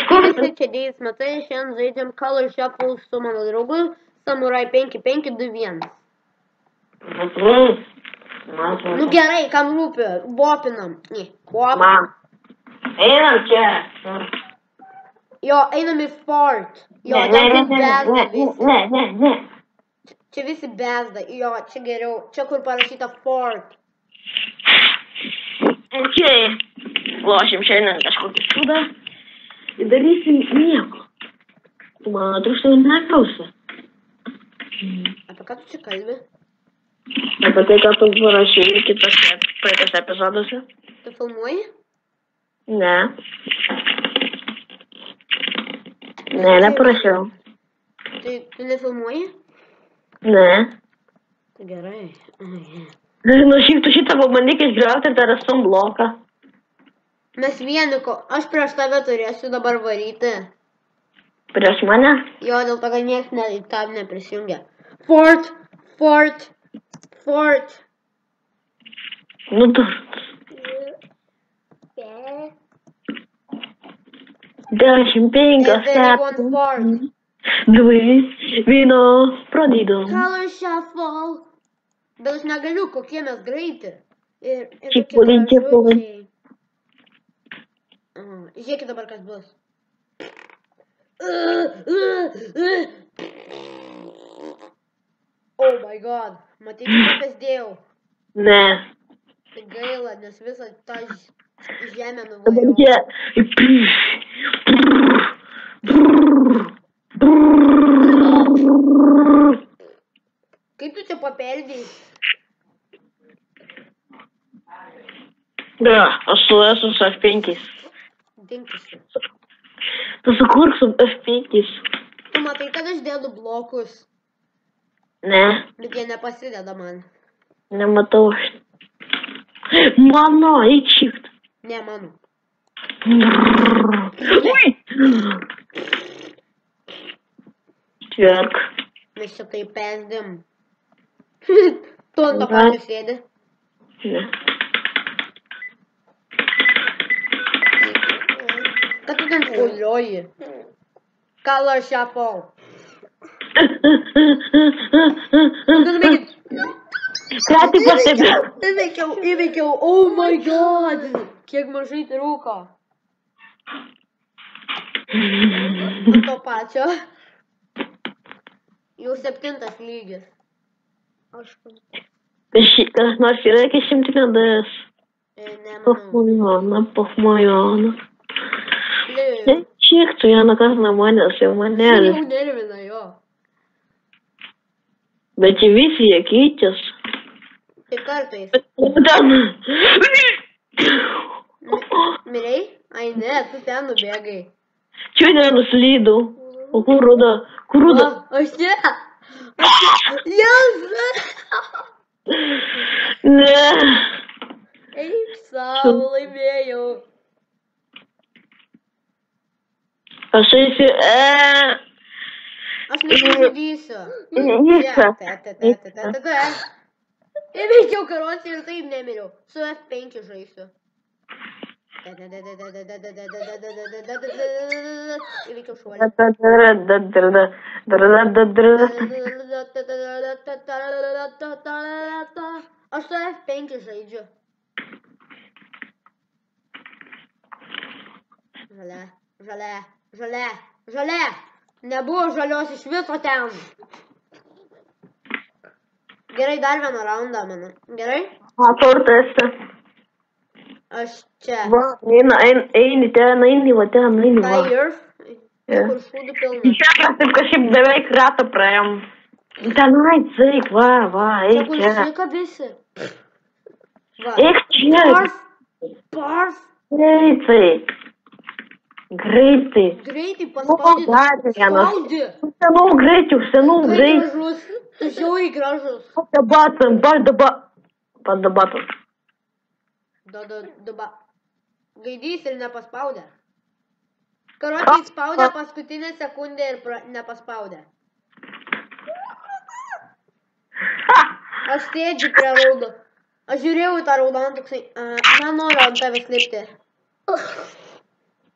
Kur visi čia dėjus, matai, šiandien žaidžiam Color Shuffle su mano draugu, Samurai 5-5-2-1. Nu gerai, kam rūpi, bopinam. Man. Einam čia. Jo, einam į fort. Jo, ten bezda visi. Ne. Čia visi bezda. Jo, čia geriau. Čia kur parašyta fort. Čia lošim šiandien kažkokį sudą. Ir darysim nieko. Tu man atrūksta neklausia. Apie ką tu čia kalbi? Apie tai, ką tu parašei kitose praeitose epizoduose. Tu filmuoji? Ne. Ne, neparašiau. Tai tu nefilmuoji? Ne. Tai gerai. Nu, šiaip tu šitą pabandyk išgriauti ir dar rastum bloką. Mes vieniko. Aš prieš tave turėsiu dabar varyti. Prieš mane? Jo, dėl to, kad niekas tam neprisijungia. Fort. Nu, tu. 10, 5, 7, 2, 1, pradedam. Color Shuffle. Bet aš negaliu, kokie mes greiti. Ir Čipuliai. Žiūrėkit dabar, kas bus. Oh my god. Matyti, kaip aš dėjau. Ne. Tai gaila, nes visą tą žemę Dabar nuvariau. čia. Kaip tu čia papeldėjai? Da, aš esu su F5. Dinkisi. Tu sukurk su F5. Tu matai, kad aš dėdu blokus, Ne, bet jie nepasideda man. nematau. Mano, eik šift. Ne, mano. Ui! Tverk. Mes čia tai pesdėm. Tu ant to pačio sėdi. Ne. Ką tu ten folioji? Color Shuffle. Ką tik pastebėjau? Įveikiau, oh my god. Kiek mažai trūko. Ant to pačio. Jau 7 lygis. Kas nors yra iki 100 ds. Nemanau. Pofmojona. Šiek tu ją nukas namonės jau manelį. Jau nervina jo. Bet į visi jie keičias. Tai kartais. Ten. Mirei? Ai ne, tu ten nubėgai. Čia nenuslydau. O kur ruda? Kur ruda? Aš čia. Jėzus. Ne. Eik savo, laimėjau. Aš eisiu. Aš nesižudysiu. Vyksta. Įveikiau karosį ir taip nemiriau. Su F5 žaisiu. Įveikiau šuolį. Aš su F5 žaidžiu. Žalia. Nebuvo žalios iš viso ten. Gerai, dar vieną raundą, mano. Gerai? Kur tu esi? Aš čia. Va, eini ten, eini, va ten, eini, va. Earth. Kur šūdų pilna. Čia mes taip kažkaip beveik ratą praėjom. Tenai, ceik, va, eik Čia kur čia. šikabisi. Eik čia. Barf. Ei, ceik. Greitai. Greitai paspaudė. Spaudė. Senų greičių. Gražus. Tu žiauriai gražus. Dabatam. Padabatam. Gaidys ir nepaspaudė. Karotį spaudė paskutinę sekundę ir nepaspaudė. Aš sėdžiu prie raudo. Aš žiūrėjau į tą raudoną toksai. Nenoriu ant tavęs lipti.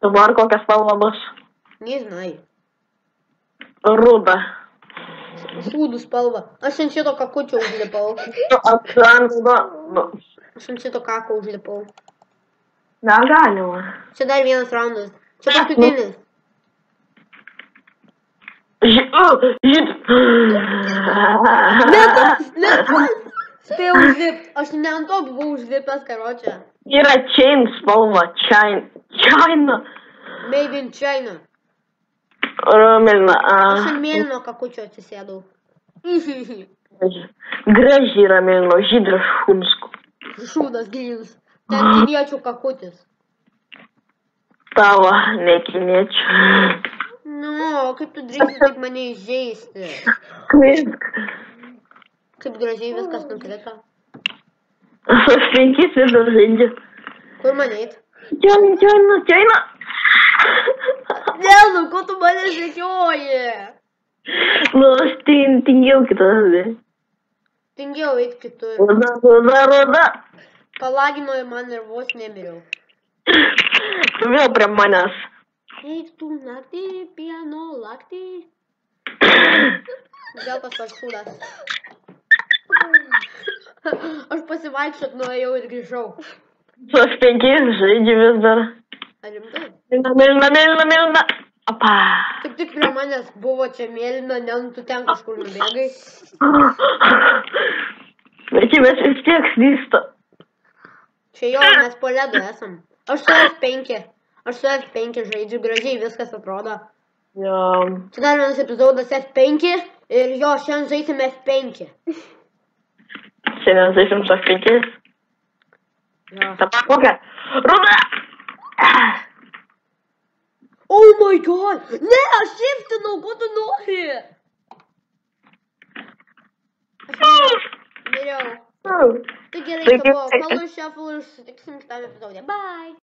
Dabar kokia spalva bus? Nežinai. Ruda. Šūdų spalva. Aš ant šito kakučio užlipau. Atsiranda. Aš ant šito kako užlipau. Negalima. Čia dar vienas raundas. Čia paskutinis. Ne, spėjau užlipt. Aš ne ant to buvau užlipęs, karočią. Yra chain spalva. China. Made in China. Mėlyna. Aš ant mėlyno kakučio atsisėdau. Gražiai yra mėlyno, žydras šunsku. Šūdas gilis. Ten kiniečių kakutis. Tavo, ne kiniečių. Nu, kaip tu drįsi taip mane įžeisti? Kvink. Kaip gražiai viskas nukrito. Aš 5 vis dar žaidžiu. Kur man eit? Čaina. Ne, nu, ko tu mane sekioji? Nu, aš tingėjau kitą žaidžiu. Tingėjau eit kitur. Ruda. Palagino į man ir vos nemiriau. Tu vėl prie manęs. Eik tu naktį, pieno laktį. Vėl tas pats šūdas. Aš pasivaikščiot nuėjau ir grįžau. Aš 5 žaidžiu vis dar. Ar rimtai? Mėlyna. Apa. Tik prie manęs buvo čia mėlyna, ne, tu ten kažkur nubėgai. Bet čia mes vis tiek slysta. Čia jo, mes po ledu esam. Aš su F5. Aš su F5 žaidžiu, gražiai viskas atrodo. Jo. Čia dar vienas epizodas F5 ir jo, šiandien žaisim F5. Šiandien žaisim su F5. Jo. Ta kokia? Ruda! Oh my god! Ne, aš shiftinau, ko tu nori? Aš miriau. Tai gerai, čia buvo Color Shuffle ir susitiksim kitame epizode. Bye!